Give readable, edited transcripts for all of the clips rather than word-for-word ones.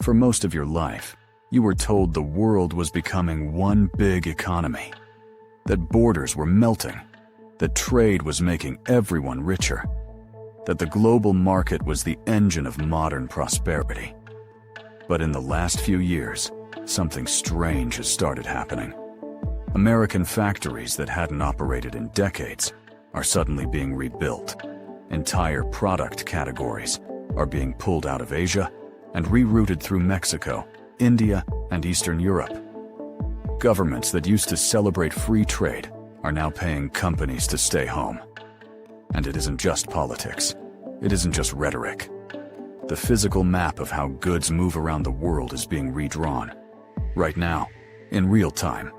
For most of your life, you were told the world was becoming one big economy, that borders were melting, that trade was making everyone richer, that the global market was the engine of modern prosperity. But in the last few years, something strange has started happening. American factories that hadn't operated in decades are suddenly being rebuilt. Entire product categories are being pulled out of Asia and rerouted through Mexico, India, and Eastern Europe. Governments that used to celebrate free trade are now paying companies to stay home. And it isn't just politics. It isn't just rhetoric. The physical map of how goods move around the world is being redrawn. Right now, in real time.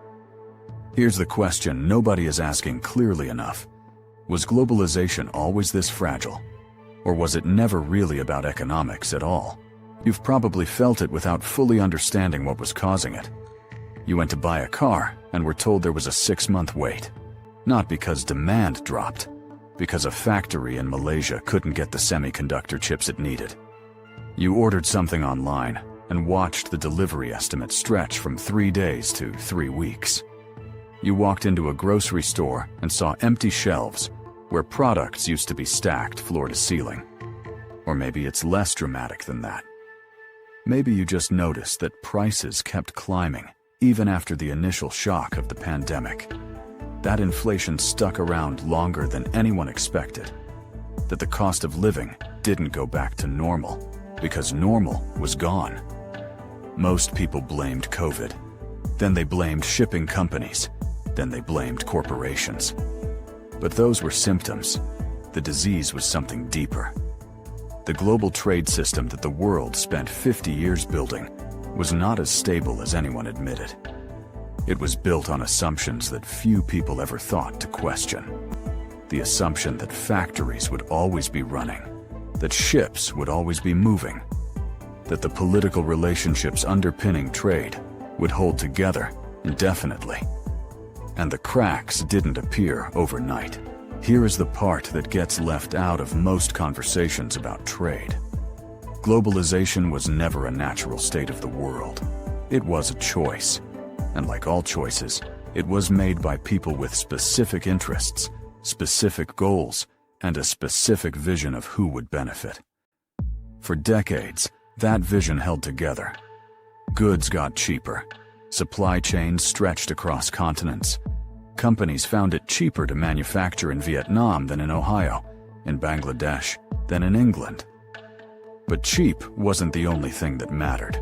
Here's the question nobody is asking clearly enough. Was globalization always this fragile? Or was it never really about economics at all? You've probably felt it without fully understanding what was causing it. You went to buy a car and were told there was a 6-month wait. Not because demand dropped, because a factory in Malaysia couldn't get the semiconductor chips it needed. You ordered something online and watched the delivery estimate stretch from 3 days to 3 weeks. You walked into a grocery store and saw empty shelves where products used to be stacked floor to ceiling. Or maybe it's less dramatic than that. Maybe you just noticed that prices kept climbing even after the initial shock of the pandemic. That inflation stuck around longer than anyone expected. That the cost of living didn't go back to normal because normal was gone. Most people blamed COVID. Then they blamed shipping companies. Then they blamed corporations. But those were symptoms. The disease was something deeper. The global trade system that the world spent 50 years building was not as stable as anyone admitted. It was built on assumptions that few people ever thought to question. The assumption that factories would always be running, that ships would always be moving, that the political relationships underpinning trade would hold together indefinitely. And the cracks didn't appear overnight. Here is the part that gets left out of most conversations about trade. Globalization was never a natural state of the world. It was a choice. And like all choices, it was made by people with specific interests, specific goals, and a specific vision of who would benefit. For decades, that vision held together. Goods got cheaper. Supply chains stretched across continents. Companies found it cheaper to manufacture in Vietnam than in Ohio, in Bangladesh, than in England. But cheap wasn't the only thing that mattered.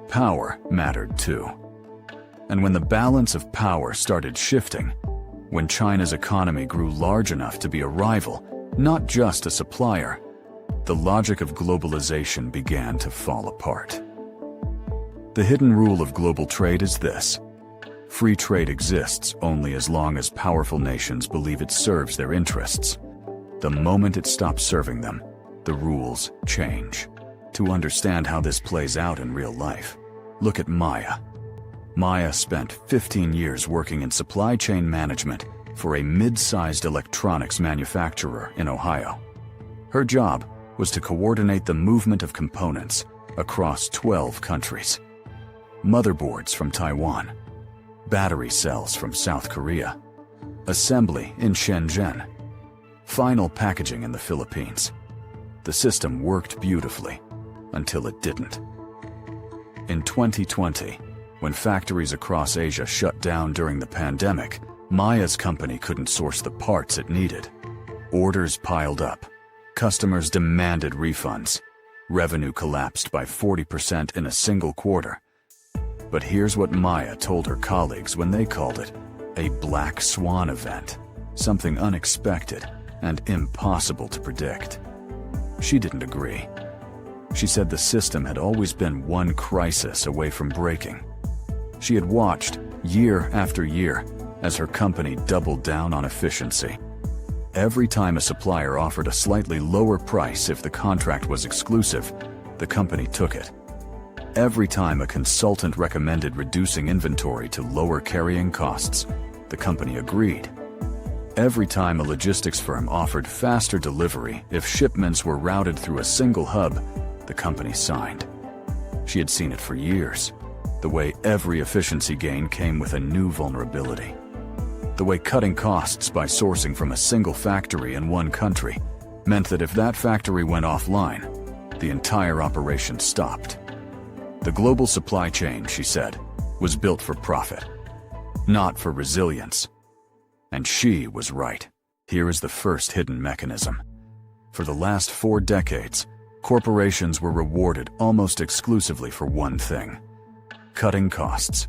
Power mattered too. And when the balance of power started shifting, when China's economy grew large enough to be a rival, not just a supplier, the logic of globalization began to fall apart. The hidden rule of global trade is this: free trade exists only as long as powerful nations believe it serves their interests. The moment it stops serving them, the rules change. To understand how this plays out in real life, look at Maya. Maya spent 15 years working in supply chain management for a mid-sized electronics manufacturer in Ohio. Her job was to coordinate the movement of components across 12 countries. Motherboards from Taiwan, battery cells from South Korea, assembly in Shenzhen, final packaging in the Philippines. The system worked beautifully until it didn't. In 2020, when factories across Asia shut down during the pandemic, Maya's company couldn't source the parts it needed. Orders piled up. Customers demanded refunds. Revenue collapsed by 40% in a single quarter. But here's what Maya told her colleagues when they called it a black swan event, something unexpected and impossible to predict. She didn't agree. She said the system had always been one crisis away from breaking. She had watched, year after year, as her company doubled down on efficiency. Every time a supplier offered a slightly lower price if the contract was exclusive, the company took it. Every time a consultant recommended reducing inventory to lower carrying costs, the company agreed. Every time a logistics firm offered faster delivery if shipments were routed through a single hub, the company signed. She had seen it for years. The way every efficiency gain came with a new vulnerability. The way cutting costs by sourcing from a single factory in one country meant that if that factory went offline, the entire operation stopped. The global supply chain, she said, was built for profit, not for resilience. And she was right. Here is the first hidden mechanism. For the last 4 decades, corporations were rewarded almost exclusively for one thing: cutting costs.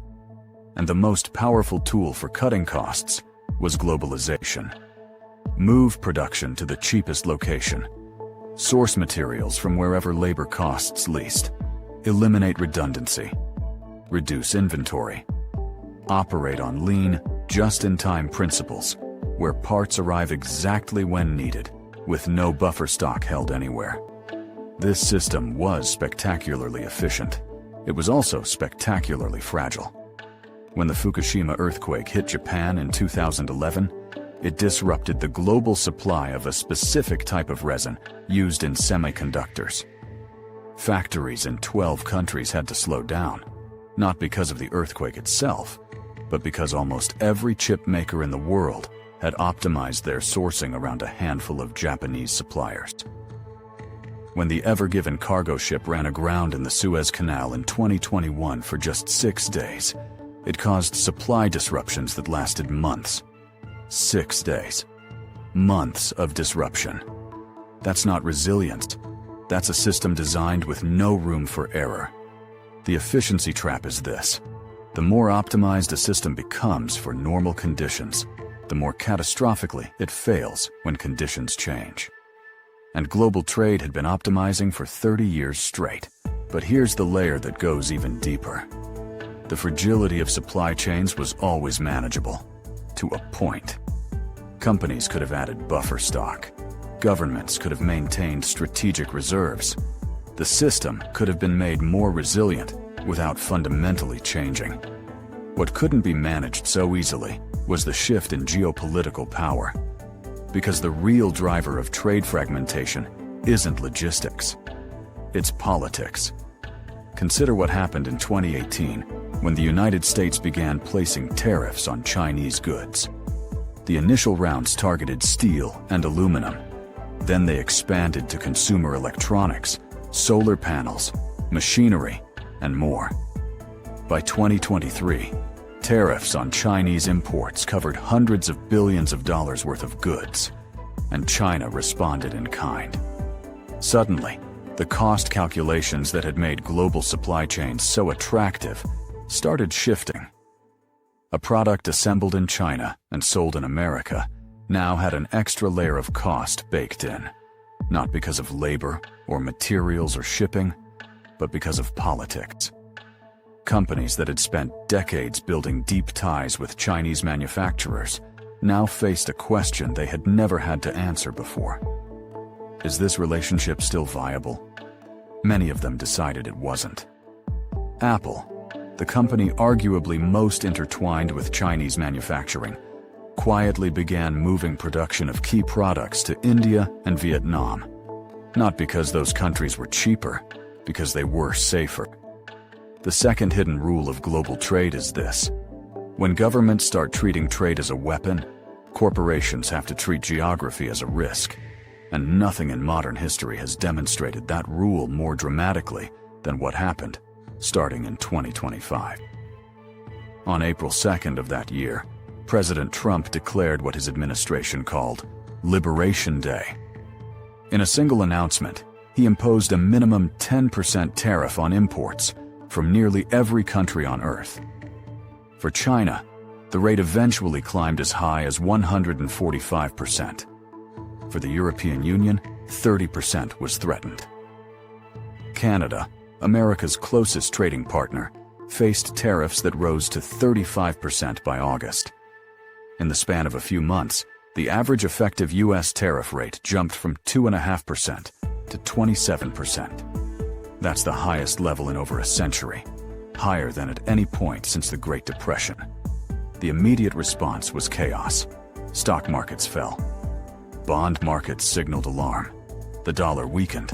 And the most powerful tool for cutting costs was globalization. Move production to the cheapest location. Source materials from wherever labor costs least. Eliminate redundancy. Reduce inventory. Operate on lean, just-in-time principles, where parts arrive exactly when needed, with no buffer stock held anywhere. This system was spectacularly efficient. It was also spectacularly fragile. When the Fukushima earthquake hit Japan in 2011, it disrupted the global supply of a specific type of resin used in semiconductors. Factories in 12 countries had to slow down, not because of the earthquake itself, but because almost every chip maker in the world had optimized their sourcing around a handful of Japanese suppliers. When the Ever Given cargo ship ran aground in the Suez Canal in 2021 for just 6 days, it caused supply disruptions that lasted months. 6 days. Months of disruption. That's not resilience. That's a system designed with no room for error. The efficiency trap is this: the more optimized a system becomes for normal conditions, the more catastrophically it fails when conditions change. And global trade had been optimizing for 30 years straight. But here's the layer that goes even deeper. The fragility of supply chains was always manageable, to a point. Companies could have added buffer stock. Governments could have maintained strategic reserves. The system could have been made more resilient without fundamentally changing. What couldn't be managed so easily was the shift in geopolitical power. Because the real driver of trade fragmentation isn't logistics. It's politics. Consider what happened in 2018 when the United States began placing tariffs on Chinese goods. The initial rounds targeted steel and aluminum. Then they expanded to consumer electronics, solar panels, machinery, and more. By 2023, tariffs on Chinese imports covered hundreds of billions of dollars worth of goods, and China responded in kind. Suddenly, the cost calculations that had made global supply chains so attractive started shifting. A product assembled in China and sold in America now had an extra layer of cost baked in, not because of labor or materials or shipping, but because of politics. Companies that had spent decades building deep ties with Chinese manufacturers now faced a question they had never had to answer before. Is this relationship still viable? Many of them decided it wasn't. Apple, the company arguably most intertwined with Chinese manufacturing, quietly began moving production of key products to India and Vietnam. Not because those countries were cheaper, because they were safer. The second hidden rule of global trade is this: when governments start treating trade as a weapon, corporations have to treat geography as a risk. And nothing in modern history has demonstrated that rule more dramatically than what happened starting in 2025. On April 2nd of that year, President Trump declared what his administration called Liberation Day. In a single announcement, he imposed a minimum 10% tariff on imports from nearly every country on Earth. For China, the rate eventually climbed as high as 145%. For the European Union, 30% was threatened. Canada, America's closest trading partner, faced tariffs that rose to 35% by August. In the span of a few months, the average effective U.S. tariff rate jumped from 2.5% to 27%. That's the highest level in over a century, higher than at any point since the Great Depression. The immediate response was chaos. Stock markets fell. Bond markets signaled alarm. The dollar weakened.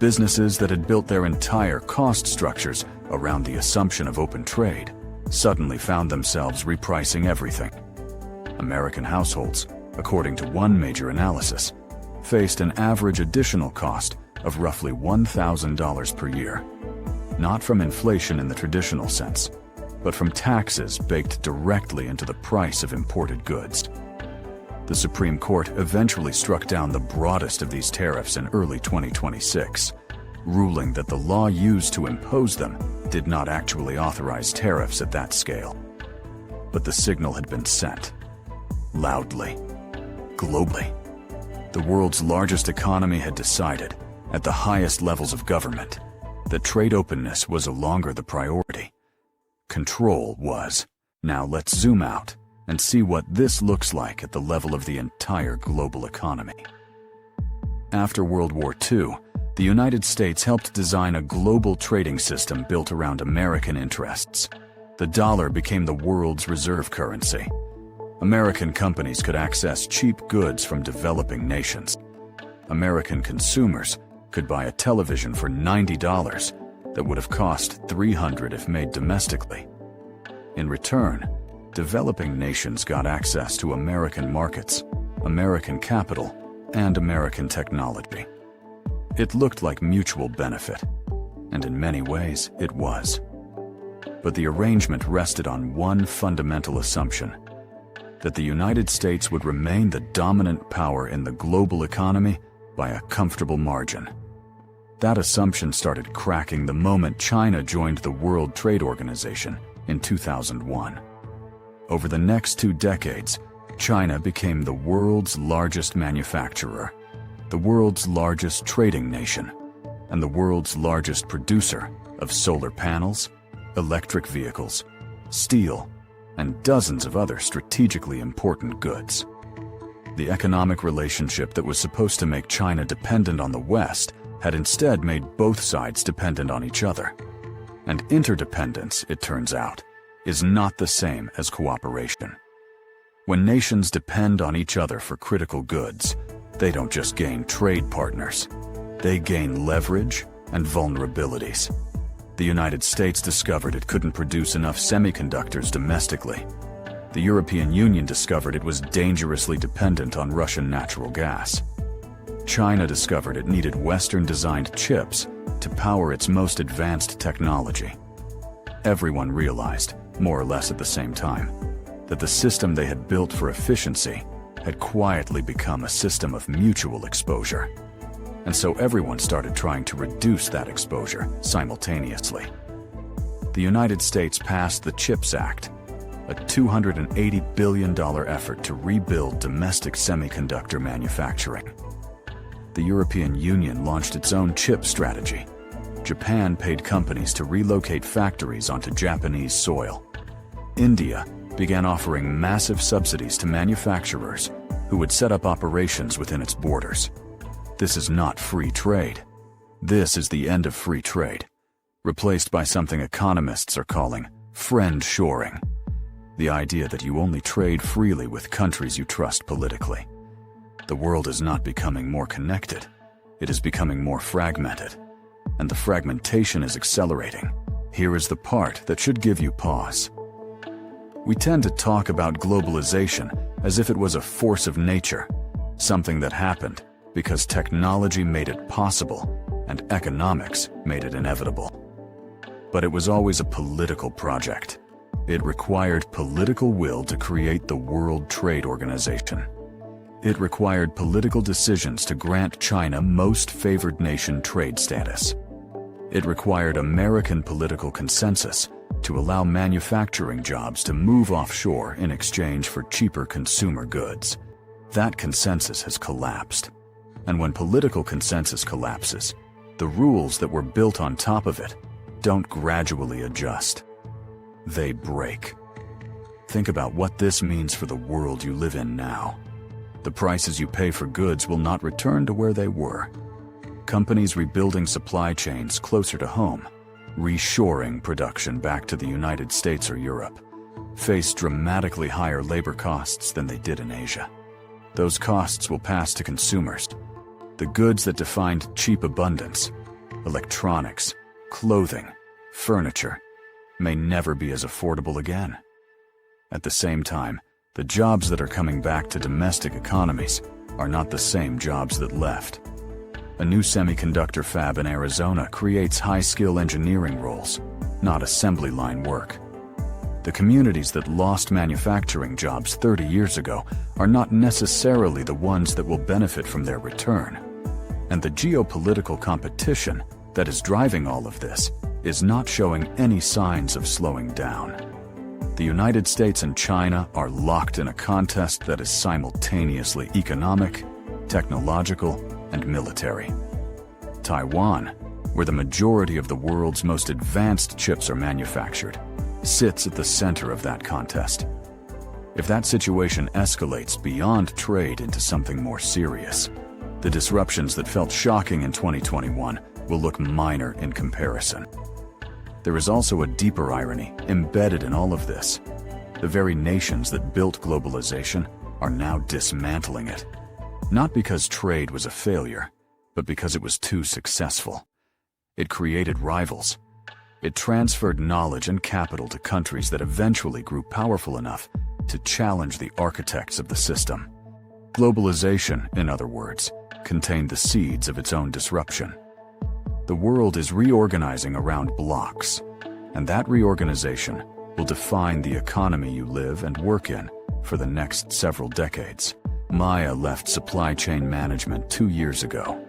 Businesses that had built their entire cost structures around the assumption of open trade suddenly found themselves repricing everything. American households, according to one major analysis, faced an average additional cost of roughly $1,000 per year, not from inflation in the traditional sense, but from taxes baked directly into the price of imported goods. The Supreme Court eventually struck down the broadest of these tariffs in early 2026, ruling that the law used to impose them did not actually authorize tariffs at that scale. But the signal had been sent. Loudly. Globally. The world's largest economy had decided, at the highest levels of government, that trade openness was no longer the priority. Control was. Now let's zoom out and see what this looks like at the level of the entire global economy. After World War II, the United States helped design a global trading system built around American interests. The dollar became the world's reserve currency. American companies could access cheap goods from developing nations. American consumers could buy a television for $90 that would have cost $300 if made domestically. In return, developing nations got access to American markets, American capital, and American technology. It looked like mutual benefit, and in many ways it was. But the arrangement rested on one fundamental assumption: that the United States would remain the dominant power in the global economy by a comfortable margin. That assumption started cracking the moment China joined the World Trade Organization in 2001. Over the next 2 decades, China became the world's largest manufacturer, the world's largest trading nation, and the world's largest producer of solar panels, electric vehicles, steel, and dozens of other strategically important goods. The economic relationship that was supposed to make China dependent on the West had instead made both sides dependent on each other. And interdependence, it turns out, is not the same as cooperation. When nations depend on each other for critical goods, they don't just gain trade partners. They gain leverage and vulnerabilities. The United States discovered it couldn't produce enough semiconductors domestically. The European Union discovered it was dangerously dependent on Russian natural gas. China discovered it needed Western-designed chips to power its most advanced technology. Everyone realized, more or less at the same time, that the system they had built for efficiency had quietly become a system of mutual exposure. And so everyone started trying to reduce that exposure simultaneously. The United States passed the CHIPS Act, a $280 billion effort to rebuild domestic semiconductor manufacturing. The European Union launched its own chip strategy. Japan paid companies to relocate factories onto Japanese soil. India began offering massive subsidies to manufacturers who would set up operations within its borders. This is not free trade. This is the end of free trade, replaced by something economists are calling friend-shoring, the idea that you only trade freely with countries you trust politically. The world is not becoming more connected. It is becoming more fragmented, and the fragmentation is accelerating. Here is the part that should give you pause. We tend to talk about globalization as if it was a force of nature, something that happened because technology made it possible and economics made it inevitable. But it was always a political project. It required political will to create the World Trade Organization. It required political decisions to grant China most favored nation trade status. It required American political consensus to allow manufacturing jobs to move offshore in exchange for cheaper consumer goods. That consensus has collapsed. And when political consensus collapses, the rules that were built on top of it don't gradually adjust. They break. Think about what this means for the world you live in now. The prices you pay for goods will not return to where they were. Companies rebuilding supply chains closer to home, reshoring production back to the United States or Europe, face dramatically higher labor costs than they did in Asia. Those costs will pass to consumers. The goods that defined cheap abundance electronics, clothing, furniture, may never be as affordable again. At the same time, the jobs that are coming back to domestic economies are not the same jobs that left. A new semiconductor fab in Arizona creates high-skill engineering roles, not assembly line work. The communities that lost manufacturing jobs 30 years ago are not necessarily the ones that will benefit from their return. And the geopolitical competition that is driving all of this is not showing any signs of slowing down. The United States and China are locked in a contest that is simultaneously economic, technological, and military. Taiwan, where the majority of the world's most advanced chips are manufactured, sits at the center of that contest. If that situation escalates beyond trade into something more serious, the disruptions that felt shocking in 2021 will look minor in comparison. There is also a deeper irony embedded in all of this. The very nations that built globalization are now dismantling it. Not because trade was a failure, but because it was too successful. It created rivals. It transferred knowledge and capital to countries that eventually grew powerful enough to challenge the architects of the system. Globalization, in other words, contained the seeds of its own disruption. The world is reorganizing around blocks, and that reorganization will define the economy you live and work in for the next several decades. Maya left supply chain management 2 years ago.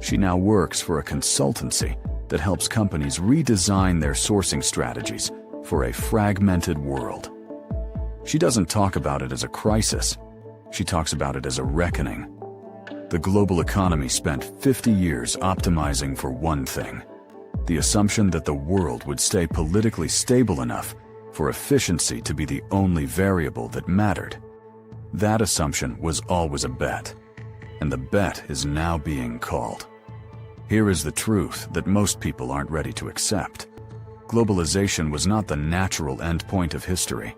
She now works for a consultancy that helps companies redesign their sourcing strategies for a fragmented world. She doesn't talk about it as a crisis. She talks about it as a reckoning. The global economy spent 50 years optimizing for one thing: the assumption that the world would stay politically stable enough for efficiency to be the only variable that mattered. That assumption was always a bet, and the bet is now being called. Here is the truth that most people aren't ready to accept. Globalization was not the natural endpoint of history.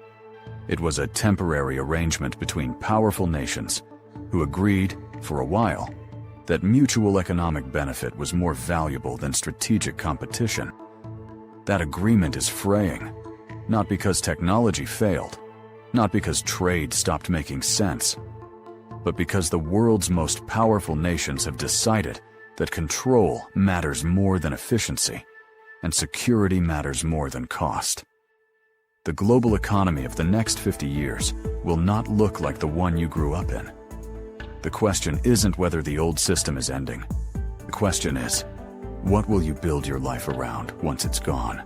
It was a temporary arrangement between powerful nations who agreed, for a while, that mutual economic benefit was more valuable than strategic competition. That agreement is fraying, not because technology failed, not because trade stopped making sense, but because the world's most powerful nations have decided that control matters more than efficiency, and security matters more than cost. The global economy of the next 50 years will not look like the one you grew up in. The question isn't whether the old system is ending. The question is, what will you build your life around once it's gone?